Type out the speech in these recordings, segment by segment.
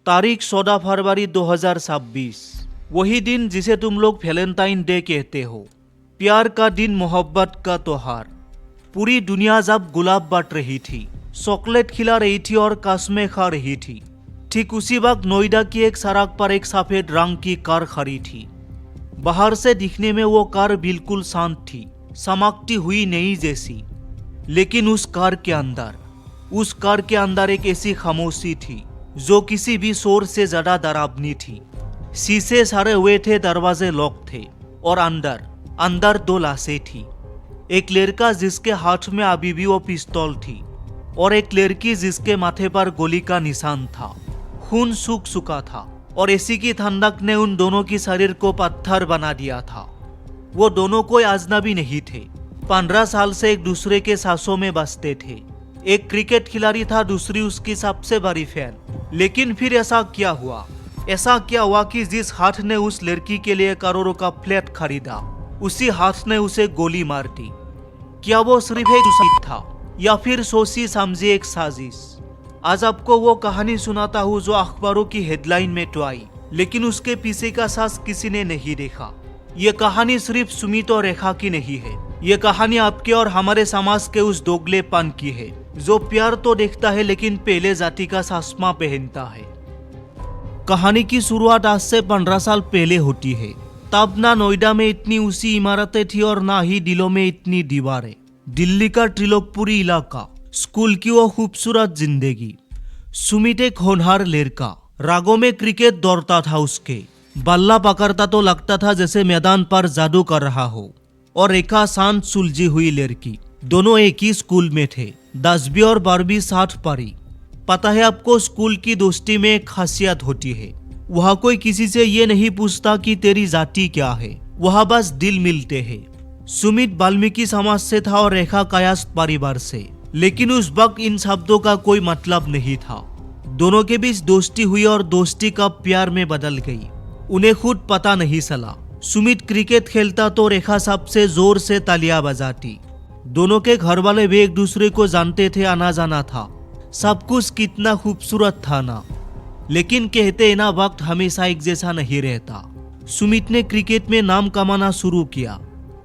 तारीख 14 फरवरी 2026। वही दिन जिसे तुम लोग वैलेंटाइन डे कहते हो। प्यार का दिन, मोहब्बत का त्योहार। पूरी दुनिया जब गुलाब बांट रही थी, चॉकलेट खिला रही थी और कसमें खा रही थी, ठीक उसी वक्त नोएडा की एक सड़क पर एक सफेद रंग की कार खड़ी थी। बाहर से दिखने में वो कार बिल्कुल शांत थी, चमकती हुई नई जैसी। लेकिन उस कार के अंदर एक ऐसी खामोशी थी जो किसी भी शोर से ज्यादा डरावनी थी। शीशे सारे हुए थे, दरवाजे लॉक थे और अंदर दो लाशें थी। एक लड़का जिसके हाथ में अभी भी वो पिस्तौल थी और एक लड़की जिसके माथे पर गोली का निशान था। खून सूख चुका था और एसी की ठंडक ने उन दोनों की शरीर को पत्थर बना दिया था। वो दोनों कोई अजनबी नहीं थे। 15 साल से एक दूसरे के सांसों में बसते थे। एक क्रिकेट खिलाड़ी था, दूसरी उसकी सबसे बड़ी फैन। लेकिन फिर ऐसा क्या हुआ कि जिस हाथ ने उस लड़की के लिए करोड़ों का फ्लैट खरीदा, उसी हाथ ने उसे गोली मार दी। क्या वो सिर्फ एक दुश्मन था या फिर सोची समझी एक साजिश? आज आपको वो कहानी सुनाता हूँ जो अखबारों की हेडलाइन में तो आई, लेकिन उसके पीछे का साज किसी ने नहीं देखा। ये कहानी सिर्फ सुमित और रेखा की नहीं है। ये कहानी आपके और हमारे समाज के उस दोगलेपन की है जो प्यार तो देखता है लेकिन पहले जाति का चश्मा पहनता है। कहानी की शुरुआत आज से 15 साल पहले होती है। तब ना नोएडा में इतनी ऊंची इमारतें थी और ना ही दिलों में इतनी दीवारें। दिल्ली का त्रिलोकपुरी इलाका, स्कूल की वो खूबसूरत जिंदगी। सुमित एक होनहार लड़का, रागों में क्रिकेट दौड़ता था उसके। बल्ला पकड़ता तो लगता था जैसे मैदान पर जादू कर रहा हो। और रेखा शांत सुलझी हुई लड़की। दोनों एक ही स्कूल में थे, 10वीं और 12वीं साथ पढ़ी। पता है आपको, स्कूल की दोस्ती में एक खासियत होती है। वहाँ कोई किसी से ये नहीं पूछता कि तेरी जाति क्या है, वहाँ बस दिल मिलते हैं। सुमित वाल्मीकि समाज से था और रेखा कायस्थ परिवार से, लेकिन उस वक्त इन शब्दों का कोई मतलब नहीं था। दोनों के बीच दोस्ती हुई और दोस्ती कब प्यार में बदल गई उन्हें खुद पता नहीं चला। सुमित क्रिकेट खेलता तो रेखा सबसे जोर से तालियां बजाती। दोनों के घर वाले भी एक दूसरे को जानते थे, आना जाना था। सब कुछ कितना खूबसूरत था ना। लेकिन कहते हैं ना, वक्त हमेशा एक जैसा नहीं रहता। सुमित ने क्रिकेट में नाम कमाना शुरू किया।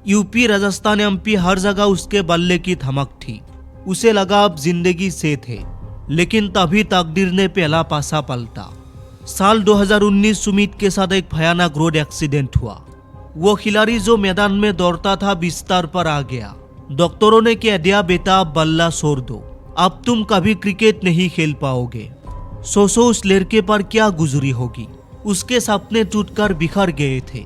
यूपी, राजस्थान, एमपी, हर जगह उसके बल्ले की धमक थी। उसे लगा अब जिंदगी सेट है। लेकिन तभी तकदीर ने पहला पासा पलटा। साल 2019 सुमित के साथ एक भयानक रोड एक्सीडेंट हुआ। वो खिलाड़ी जो मैदान में दौड़ता था बिस्तर पर आ गया। डॉक्टरों ने कह दिया, बेटा अब बल्ला छोड़ दो, अब तुम कभी क्रिकेट नहीं खेल पाओगे। सोचो उस लड़के पर क्या गुजरी होगी। उसके सपने टूटकर बिखर गए थे।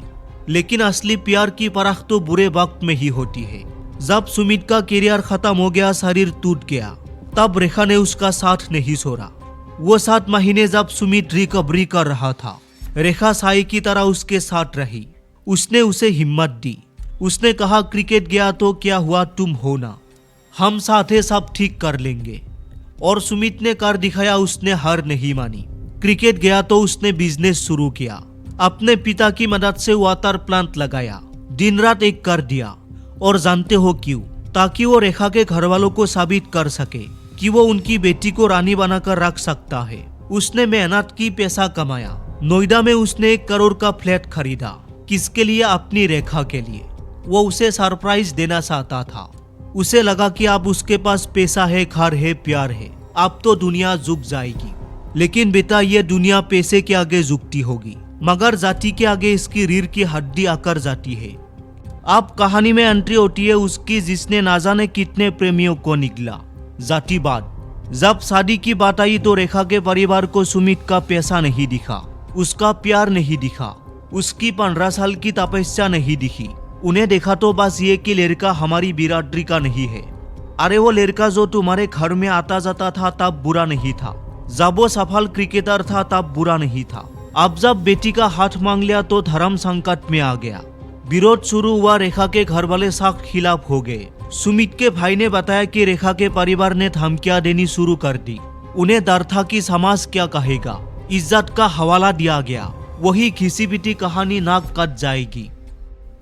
लेकिन असली प्यार की परख तो बुरे वक्त में ही होती है। जब सुमित का करियर खत्म हो गया, शरीर टूट गया, तब रेखा ने उसका साथ नहीं छोड़ा। वो 7 महीने जब सुमित रिकवरी कर रहा था, रेखा साई की तरह उसके साथ रही। उसने उसे हिम्मत दी। उसने कहा, क्रिकेट गया तो क्या हुआ, तुम हो ना, हम साथ हैं, सब ठीक कर लेंगे। और सुमित ने कर दिखाया। उसने हार नहीं मानी। क्रिकेट गया तो उसने बिजनेस शुरू किया। अपने पिता की मदद से वाटर प्लांट लगाया, दिन रात एक कर दिया। और जानते हो क्यों? ताकि वो रेखा के घर वालों को साबित कर सके कि वो उनकी बेटी को रानी बनाकर रख सकता है। उसने मेहनत की, पैसा कमाया। नोएडा में उसने 1 करोड़ का फ्लैट खरीदा। किसके लिए? अपनी रेखा के लिए। वो उसे सरप्राइज देना चाहता था। उसे लगा कि अब उसके पास पैसा है, घर है, प्यार है, अब तो दुनिया झुक जाएगी। लेकिन बेटा, ये दुनिया पैसे के आगे झुकती होगी, मगर जाति के आगे इसकी रीढ़ की हड्डी आकर जाती है। अब कहानी में एंट्री होती है उसकी, जिसने ना जाने कितने प्रेमियों को निगला। जातिवाद। जब शादी की बात आई तो रेखा के परिवार को सुमित का पैसा नहीं दिखा, उसका प्यार नहीं दिखा, उसकी 15 साल की तपस्या नहीं दिखी। उन्हें देखा तो बस ये कि लड़का हमारी बिरादरी का नहीं है। अरे वो लड़का जो तुम्हारे घर में आता जाता था तब बुरा नहीं था, जब वो सफल क्रिकेटर था तब बुरा नहीं था। अब जब बेटी का हाथ मांग लिया तो धर्म संकट में आ गया। विरोध शुरू हुआ। रेखा के घर वाले सख्त खिलाफ हो गए। सुमित के भाई ने बताया कि रेखा के परिवार ने धमकियां देनी शुरू कर दी। उन्हें डर था कि समाज क्या कहेगा। इज्जत का हवाला दिया गया। वही घिसी पिटी कहानी नाक कट जाएगी।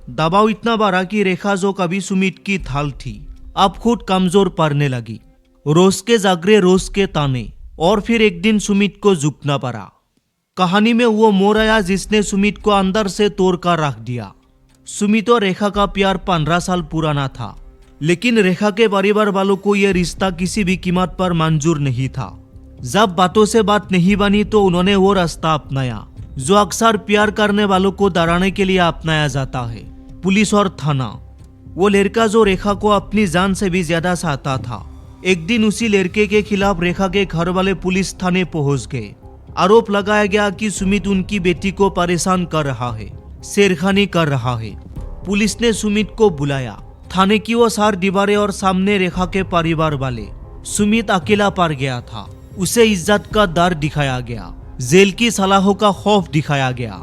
दबाव इतना बढ़ा कि रेखा जो कभी सुमित की थाल थी, अब खुद कमजोर पड़ने लगी। रोज के जागरे, रोज के ताने, और फिर एक दिन सुमित को झुकना पड़ा। कहानी में वो मोड़ आया जिसने सुमित को अंदर से तोड़ कर रख दिया। सुमित और रेखा का प्यार 15 साल पुराना था, लेकिन रेखा के परिवार वालों को यह रिश्ता किसी भी कीमत पर मंजूर नहीं था। जब बातों से बात नहीं बनी तो उन्होंने वो रास्ता अपनाया जो अक्सर प्यार करने वालों को डराने के लिए अपनाया जाता है, पुलिस और थाना। वो लड़का जो रेखा को अपनी जान से भी ज्यादा चाहता था। एक दिन उसी लड़के के खिलाफ रेखा के घर वाले पुलिस थाने पहुंच गए। आरोप लगाया गया कि सुमित उनकी बेटी को परेशान कर रहा है, छेड़खानी कर रहा है। पुलिस ने सुमित को बुलाया। थाने की वो 4 दीवारें और सामने रेखा के परिवार वाले। सुमित अकेला पड़ गया था। उसे इज्जत का डर दिखाया गया, जेल की सलाहों का खौफ दिखाया गया।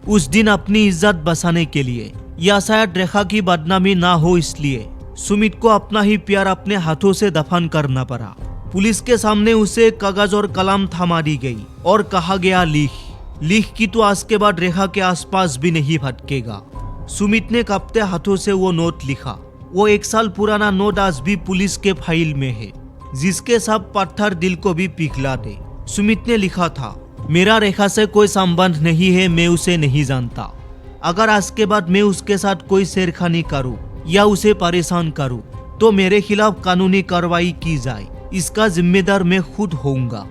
उस दिन अपनी इज्जत बचाने के लिए या शायद रेखा की बदनामी ना हो इसलिए सुमित को अपना ही प्यार अपने हाथों से दफन करना पड़ा। पुलिस के सामने उसे कागज और कलम थमा दी गई और कहा गया लिख कि तो आज के बाद रेखा के आसपास भी नहीं भटकेगा। सुमित ने कांपते हाथों से वो नोट लिखा। वो 1 साल पुराना नोट आज भी पुलिस के फाइल में है, जिसके सब पत्थर दिल को भी पिघला दे। सुमित ने लिखा था, मेरा रेखा से कोई संबंध नहीं है, मैं उसे नहीं जानता। अगर आज के बाद मैं उसके साथ कोई छेड़खानी करूं या उसे परेशान करूं तो मेरे खिलाफ कानूनी कार्रवाई की जाए, इसका जिम्मेदार मैं खुद होऊंगा।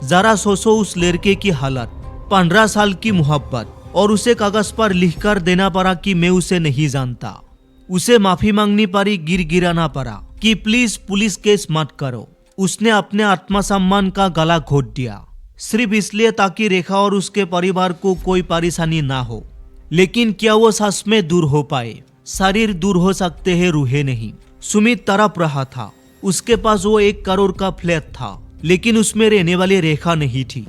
जरा सोचो उस लड़के की हालत, 15 साल की मोहब्बत, और उसे कागज पर लिखकर देना पड़ा कि मैं उसे नहीं जानता। उसे माफी मांगनी पड़ी, गिराना पड़ा कि प्लीज पुलिस केस मत करो। उसने अपने आत्मसम्मान का गला घोट दिया, सिर्फ इसलिए ताकि रेखा और उसके परिवार को कोई परेशानी ना हो। लेकिन क्या वो सच में दूर हो पाए? शरीर दूर हो सकते हैं, रूहें नहीं। सुमित तड़प रहा था। उसके पास वो 1 करोड़ का फ्लैट था, लेकिन उसमें रहने वाली रेखा नहीं थी।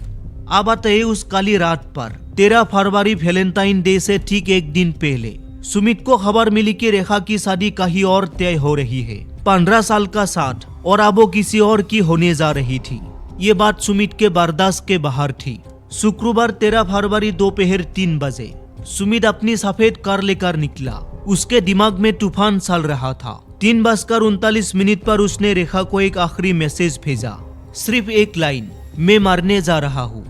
अब आते उस काली रात पर 13 फरवरी वैलेंटाइन डे से ठीक 1 दिन पहले सुमित को खबर मिली कि रेखा की शादी कहीं और तय हो रही है। 15 साल का साथ, और अब वो किसी और की होने जा रही थी। ये बात सुमित के बर्दाश्त के बाहर थी। शुक्रवार 13 फरवरी दोपहर 3 बजे सुमित अपनी सफेद कार लेकर निकला। उसके दिमाग में तूफान चल रहा था। 3:39 पर उसने रेखा को एक आखिरी मैसेज भेजा, सिर्फ एक लाइन, मैं मरने जा रहा हूँ।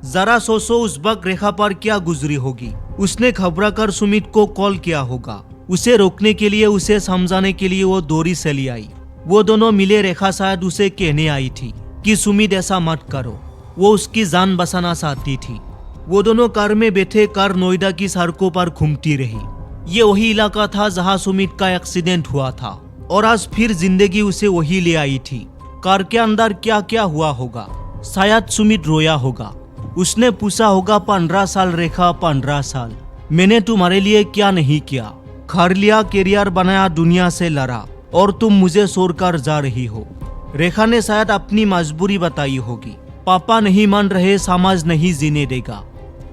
जरा सोचो उस वक्त रेखा पर क्या गुजरी होगी। उसने घबरा कर सुमित को कॉल किया होगा। उसे रोकने के लिए, उसे समझाने के लिए वो दौड़ी चली आई। वो दोनों मिले। रेखा शायद उसे कहने आई थी कि सुमित ऐसा मत करो। वो उसकी जान बचाना चाहती थी। वो दोनों कार में बैठे। कार नोएडा की सड़कों पर घूमती रही। ये वही इलाका था जहां सुमित का एक्सीडेंट हुआ था, और आज फिर जिंदगी उसे वही ले आई थी। कार के अंदर क्या क्या हुआ होगा? शायद सुमित रोया होगा। उसने पूछा होगा, 15 साल रेखा, 15 साल मैंने तुम्हारे लिए क्या नहीं किया? घर लिया, करियर बनाया, दुनिया से लड़ा, और तुम मुझे छोड़कर जा रही हो। रेखा ने शायद अपनी मजबूरी बताई होगी। पापा नहीं मान रहे, समाज नहीं जीने देगा।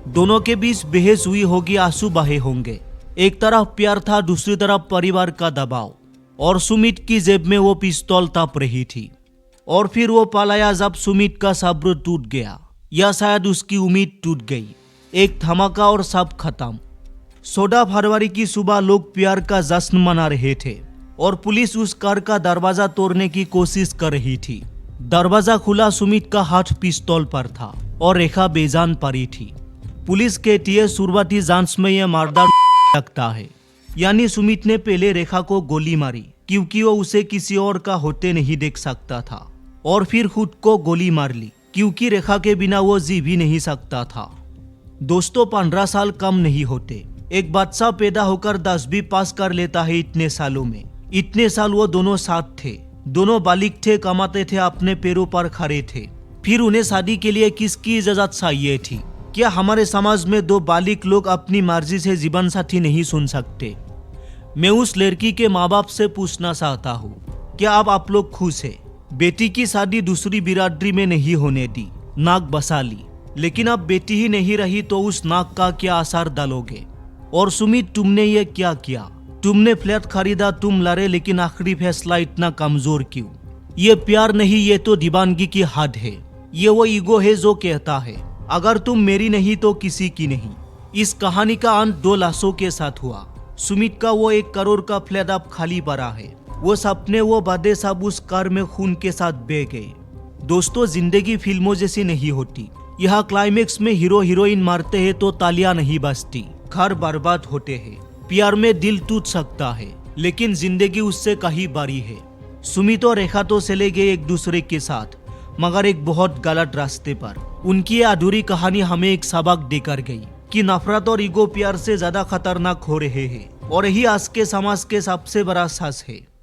दोनों के बीच बहस हुई होगी, आंसू बहे होंगे। एक तरफ प्यार था, दूसरी तरफ परिवार का दबाव, और सुमित की जेब में वो पिस्तौल तप रही थी। और फिर वो पलाया जब सुमित का सब्र टूट गया, या शायद उसकी उम्मीद टूट गई। एक धमाका और सब खत्म। 14 फरवरी की सुबह लोग प्यार का जश्न मना रहे थे, और पुलिस उस कार का दरवाजा तोड़ने की कोशिश कर रही थी। दरवाजा खुला, सुमित का हाथ पिस्तौल पर था, और रेखा बेजान पड़ी थी। पुलिस कहती है शुरुआती जांच में यह मारदार लगता है, यानी सुमित ने पहले रेखा को गोली मारी क्योंकि वो उसे किसी और का होते नहीं देख सकता था, और फिर खुद को गोली मार ली क्योंकि रेखा के बिना वो जी भी नहीं सकता था। दोस्तों, 15 साल कम नहीं होते। एक बच्चा पैदा होकर 10वीं पास कर लेता है इतने सालों में। इतने साल वो दोनों साथ थे, दोनों बालिग थे, कमाते थे, अपने पैरों पर खड़े थे। फिर उन्हें शादी के लिए किसकी इजाजत चाहिए थी? क्या हमारे समाज में 2 बालिग लोग अपनी मर्जी से जीवन साथी नहीं चुन सकते? मैं उस लड़की के माँ बाप से पूछना चाहता हूँ, क्या अब आप लोग खुश हैं? बेटी की शादी दूसरी बिरादरी में नहीं होने दी, नाक बसा ली, लेकिन अब बेटी ही नहीं रही तो उस नाक का क्या असर डालोगे? और सुमित, तुमने ये क्या किया? तुमने फ्लैट खरीदा, तुम लड़े, लेकिन आखिरी फैसला इतना कमजोर क्यों? ये प्यार नहीं, ये तो दीवानगी की हद है। ये वो ईगो है जो कहता है अगर तुम मेरी नहीं तो किसी की नहीं। इस कहानी का अंत 2 लाशों के साथ हुआ। सुमित का वो 1 करोड़ का फ्लैट अब खाली पड़ा है। वो सपने, वो वादे सब उस कार में खून के साथ बह गए। दोस्तों, जिंदगी फिल्मों जैसी नहीं होती। यह क्लाइमेक्स में हीरो हीरोइन मारते हैं तो तालियां नहीं बजती, घर बर्बाद होते हैं। प्यार में दिल टूट सकता है, लेकिन जिंदगी उससे कहीं बड़ी है। सुमित और रेखा तो चले गए एक दूसरे के साथ, मगर एक बहुत गलत रास्ते पर। उनकी ये अधूरी कहानी हमें एक सबक देकर गई कि नफरत और ईगो प्यार से ज्यादा खतरनाक हो रहे हैं, और यही आज के समाज के सबसे बड़ा सच है।